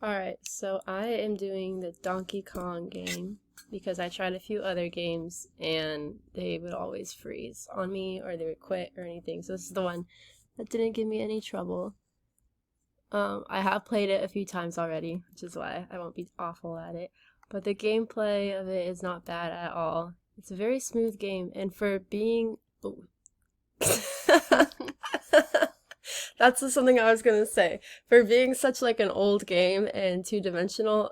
Alright, so I am doing the Donkey Kong game because I tried a few other games and they would always freeze on me or they would quit or anything. So this is the one that didn't give me any trouble. I have played it a few times already, which is why I won't be awful at it. But the gameplay of it is not bad at all. It's a very smooth game, and for being... Oh. That's just something I was gonna say. For being such like an old game and two-dimensional,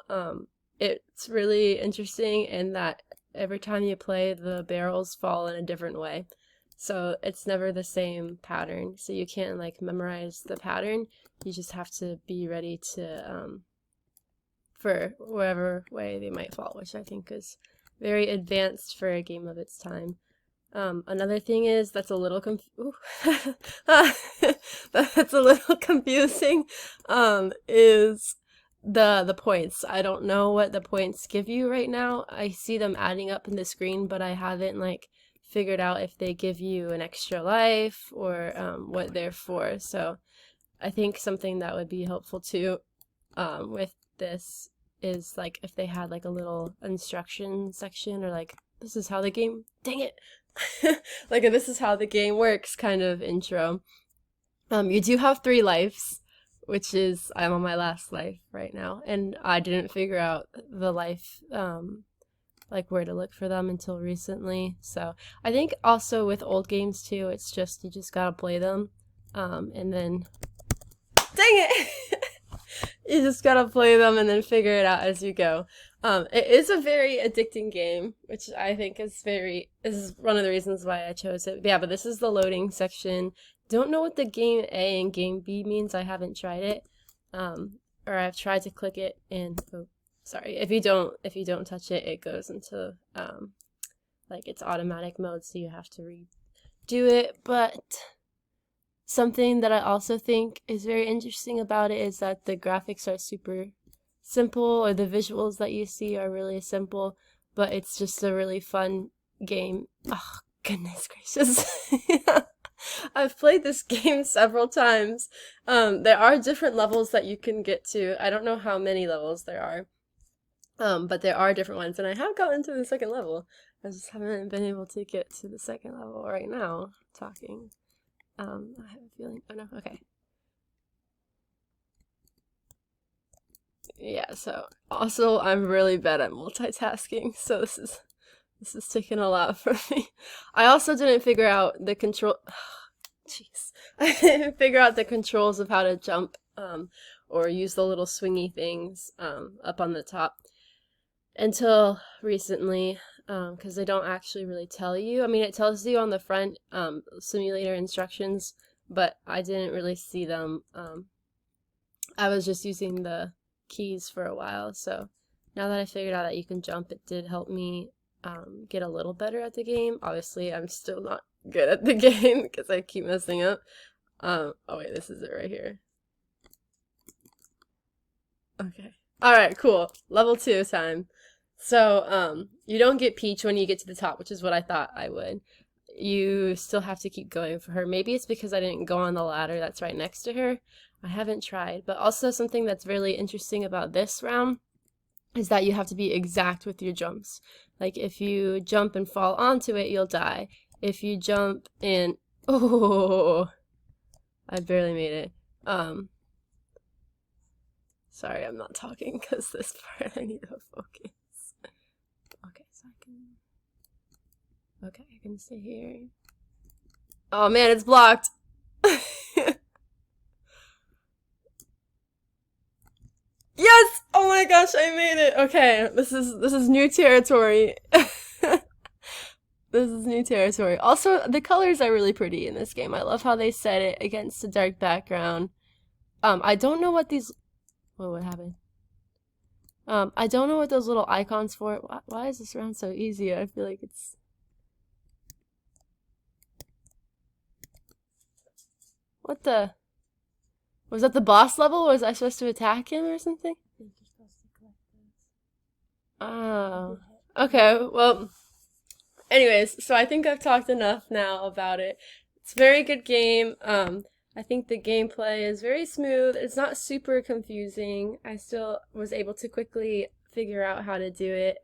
it's really interesting in that every time you play, the barrels fall in a different way. So it's never the same pattern. So you can't like memorize the pattern. You just have to be ready to for whatever way they might fall, which I think is very advanced for a game of its time. Another thing is that's a little that's a little confusing, is the points. I don't know what the points give you right now. I see them adding up in the screen, but I haven't like figured out if they give you an extra life or what they're for. So I think something that would be helpful too with this is like if they had like a little instruction section or like this is how the game, dang it, like a this is how the game works kind of intro. You do have 3 lives, which is I'm on my last life right now, and I didn't figure out the life like where to look for them until recently. So I think also with old games too, it's just you just gotta play them, and then dang it. You just gotta play them and then figure it out as you go. It is a very addicting game, which I think is one of the reasons why I chose it. But yeah, but this is the loading section. Don't know what the game A and game B means. I haven't tried it. Or I've tried to click it and oh, sorry. If you don't touch it, it goes into like its automatic mode, so you have to redo it. But something that I also think is very interesting about it is that the graphics are super simple, or the visuals that you see are really simple, but it's just a really fun game. Oh, goodness gracious. I've played this game several times. There are different levels that you can get to. I don't know how many levels there are, but there are different ones, and I have gotten to the second level. I just haven't been able to get to the second level right now, talking. I have a feeling. Oh no, okay. Yeah, so also I'm really bad at multitasking, so this is taking a lot from me. I also didn't figure out the control. Jeez, I didn't figure out the controls of how to jump, or use the little swingy things, up on the top until recently, because they don't actually really tell you. I mean, it tells you on the front, simulator instructions, but I didn't really see them. I was just using the keys for a while, so now that I figured out that you can jump, it did help me get a little better at the game. Obviously, I'm still not good at the game because I keep messing up. Oh wait, this is it right here. Okay. Alright, cool. Level 2 time. So, you don't get Peach when you get to the top, which is what I thought I would. You still have to keep going for her. Maybe it's because I didn't go on the ladder that's right next to her. I haven't tried. But also something that's really interesting about this round is that you have to be exact with your jumps. Like if you jump and fall onto it, you'll die. If you jump and oh, I barely made it. Sorry, I'm not talking because this part I need to focus. Okay, so I can stay here. Oh man, it's blocked. Yes! Oh my gosh, I made it. Okay, this is new territory. This is new territory. Also, the colors are really pretty in this game. I love how they set it against a dark background. I don't know what these. Whoa, what happened? I don't know what those little icons for. Why is this round so easy? I feel like it's. What the? Was that the boss level? Was I supposed to attack him or something? I think you're supposed to collect those. Oh. Okay, well, anyways, so I think I've talked enough now about it. It's a very good game. I think the gameplay is very smooth. It's not super confusing. I still was able to quickly figure out how to do it.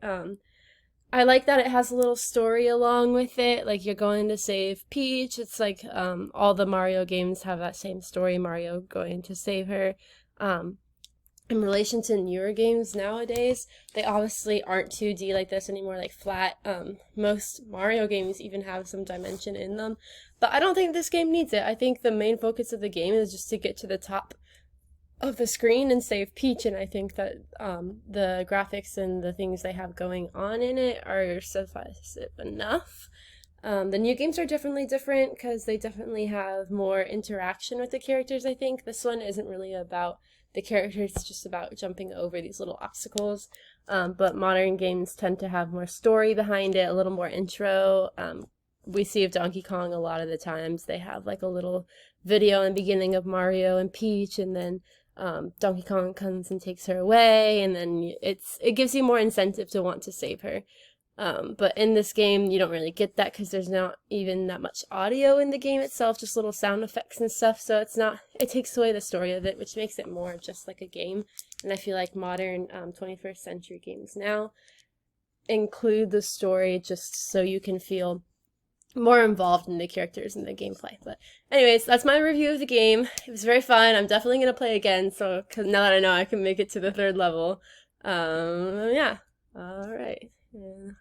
I like that it has a little story along with it. Like you're going to save Peach. It's like all the Mario games have that same story. Mario going to save her. Um, in relation to newer games nowadays, they obviously aren't 2D like this anymore, like flat. Most Mario games even have some dimension in them, but I don't think this game needs it. I think the main focus of the game is just to get to the top of the screen and save Peach, and I think that the graphics and the things they have going on in it are sufficient enough. The new games are definitely different because they definitely have more interaction with the characters, I think. This one isn't really about the characters, it's just about jumping over these little obstacles. But modern games tend to have more story behind it, a little more intro. We see of Donkey Kong a lot of the times. They have like a little video in the beginning of Mario and Peach, and then Donkey Kong comes and takes her away, and then it gives you more incentive to want to save her. But in this game, you don't really get that because there's not even that much audio in the game itself, just little sound effects and stuff. So it takes away the story of it, which makes it more just like a game. And I feel like modern 21st century games now include the story just so you can feel more involved in the characters and the gameplay. But anyways, that's my review of the game. It was very fun. I'm definitely going to play again. So cause now that I know I can make it to the 3rd level. Yeah. All right. Yeah.